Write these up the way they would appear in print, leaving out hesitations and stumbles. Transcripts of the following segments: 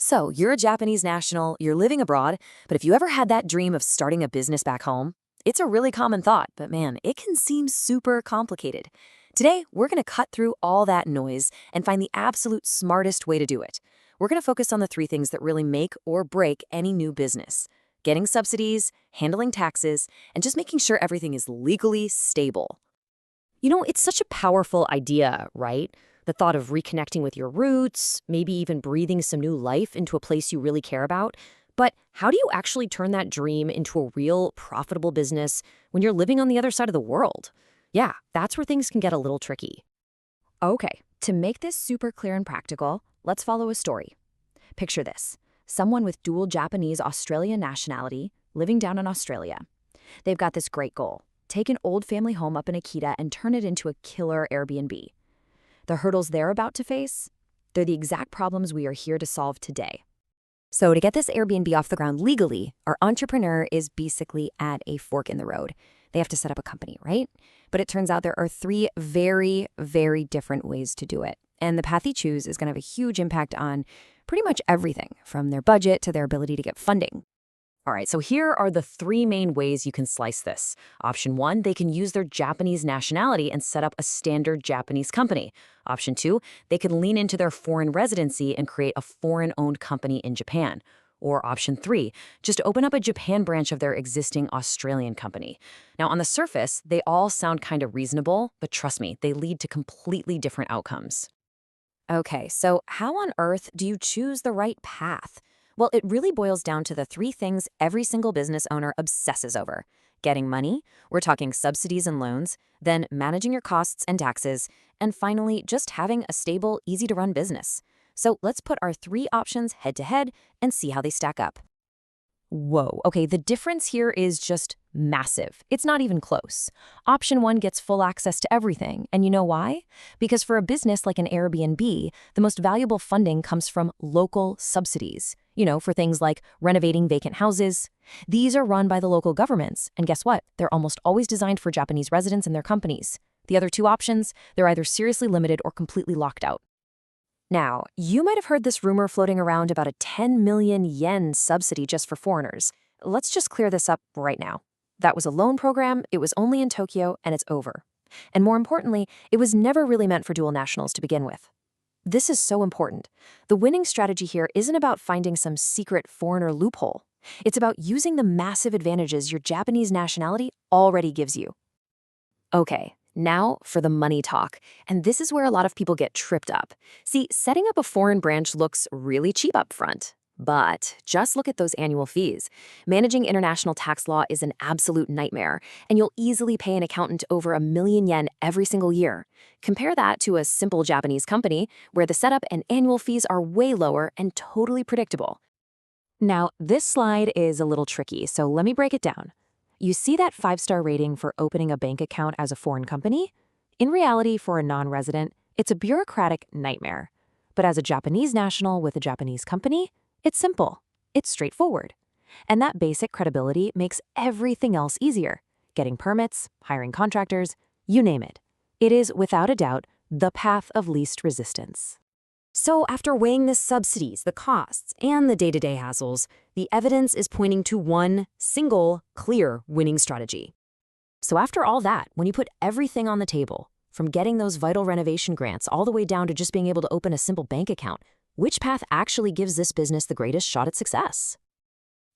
So, you're a Japanese national, you're living abroad, but if you ever had that dream of starting a business back home, it's a really common thought, but man, it can seem super complicated. Today, we're going to cut through all that noise and find the absolute smartest way to do it. We're going to focus on the three things that really make or break any new business: getting subsidies, handling taxes, and just making sure everything is legally stable. It's such a powerful idea, right? The thought of reconnecting with your roots, maybe even breathing some new life into a place you really care about. But how do you actually turn that dream into a real, profitable business when you're living on the other side of the world? Yeah, that's where things can get a little tricky. Okay, to make this super clear and practical, let's follow a story. Picture this: someone with dual Japanese-Australian nationality living down in Australia. They've got this great goal: take an old family home up in Akita and turn it into a killer Airbnb. The hurdles they're about to face? They're the exact problems we are here to solve today. So, to get this Airbnb off the ground legally, our entrepreneur is basically at a fork in the road. They have to set up a company, right? But it turns out there are three very, very different ways to do it. And the path they choose is going to have a huge impact on pretty much everything, from their budget to their ability to get funding. All right, so here are the three main ways you can slice this. Option one, they can use their Japanese nationality and set up a standard Japanese company. Option two, they can lean into their foreign residency and create a foreign-owned company in Japan. Or option three, just open up a Japan branch of their existing Australian company. Now, on the surface, they all sound kind of reasonable, but trust me, they lead to completely different outcomes. Okay, so how on earth do you choose the right path? Well, it really boils down to the three things every single business owner obsesses over: getting money, we're talking subsidies and loans, then managing your costs and taxes, and finally, just having a stable, easy-to-run business. So let's put our three options head-to-head and see how they stack up. Whoa, okay, the difference here is just massive. It's not even close. Option one gets full access to everything, and you know why? Because for a business like an Airbnb, the most valuable funding comes from local subsidies. For things like renovating vacant houses. These are run by the local governments, and guess what? They're almost always designed for Japanese residents and their companies. The other two options, they're either seriously limited or completely locked out. Now, you might have heard this rumor floating around about a 10 million yen subsidy just for foreigners. Let's just clear this up right now. That was a loan program, it was only in Tokyo, and it's over. And more importantly, it was never really meant for dual nationals to begin with. This is so important. The winning strategy here isn't about finding some secret foreigner loophole. It's about using the massive advantages your Japanese nationality already gives you. Okay, now for the money talk. And this is where a lot of people get tripped up. See, setting up a foreign branch looks really cheap up front. But just look at those annual fees. Managing international tax law is an absolute nightmare, and you'll easily pay an accountant over 1 million yen every single year. Compare that to a simple Japanese company, where the setup and annual fees are way lower and totally predictable. Now, this slide is a little tricky, so let me break it down. You see that 5-star rating for opening a bank account as a foreign company? In reality, for a non-resident, it's a bureaucratic nightmare. But as a Japanese national with a Japanese company, it's simple. It's straightforward. And that basic credibility makes everything else easier. Getting permits, hiring contractors, you name it. It is, without a doubt, the path of least resistance. So after weighing the subsidies, the costs, and the day-to-day hassles, the evidence is pointing to one single, clear winning strategy. So after all that, when you put everything on the table, from getting those vital renovation grants all the way down to just being able to open a simple bank account, which path actually gives this business the greatest shot at success?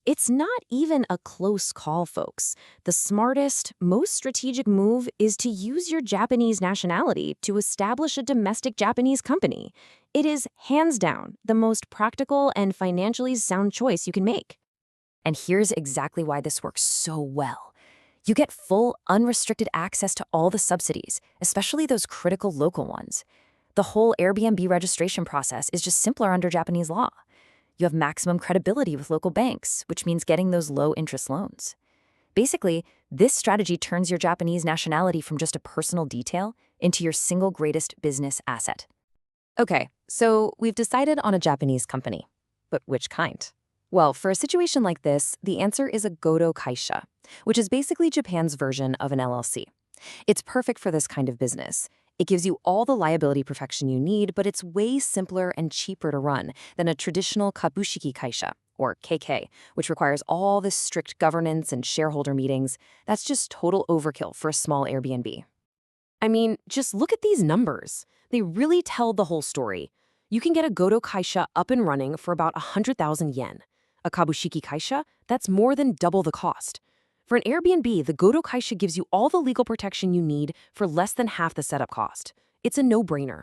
It's not even a close call, folks. The smartest, most strategic move is to use your Japanese nationality to establish a domestic Japanese company. It is, hands down, the most practical and financially sound choice you can make. And here's exactly why this works so well. You get full, unrestricted access to all the subsidies, especially those critical local ones. The whole Airbnb registration process is just simpler under Japanese law. You have maximum credibility with local banks, which means getting those low-interest loans. Basically, this strategy turns your Japanese nationality from just a personal detail into your single greatest business asset. Okay, so we've decided on a Japanese company. But which kind? Well, for a situation like this, the answer is a Godo Kaisha, which is basically Japan's version of an LLC. It's perfect for this kind of business. It gives you all the liability protection you need, but it's way simpler and cheaper to run than a traditional kabushiki kaisha, or KK, which requires all this strict governance and shareholder meetings. That's just total overkill for a small Airbnb. I mean, just look at these numbers. They really tell the whole story. You can get a Godo Kaisha up and running for about 100,000 yen. A Kabushiki Kaisha, that's more than double the cost. For an Airbnb, the Godo Kaisha gives you all the legal protection you need for less than half the setup cost. It's a no-brainer.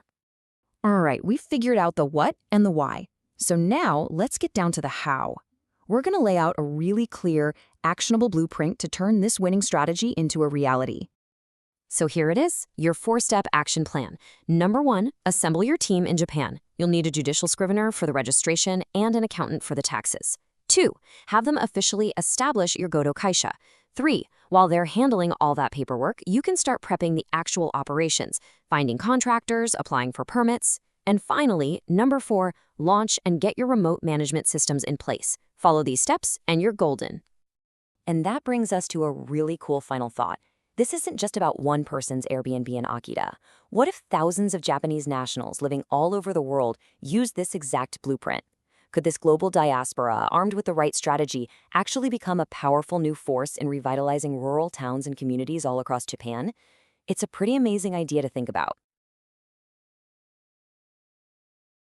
All right, we've figured out the what and the why. So now let's get down to the how. We're going to lay out a really clear, actionable blueprint to turn this winning strategy into a reality. So here it is, your 4-step action plan. Number 1, assemble your team in Japan. You'll need a judicial scrivener for the registration and an accountant for the taxes. 2, have them officially establish your Godo Kaisha. 3, while they're handling all that paperwork, you can start prepping the actual operations, finding contractors, applying for permits. And finally, number 4, launch and get your remote management systems in place. Follow these steps and you're golden. And that brings us to a really cool final thought. This isn't just about one person's Airbnb in Akita. What if thousands of Japanese nationals living all over the world use this exact blueprint? Could this global diaspora, armed with the right strategy, actually become a powerful new force in revitalizing rural towns and communities all across Japan? It's a pretty amazing idea to think about.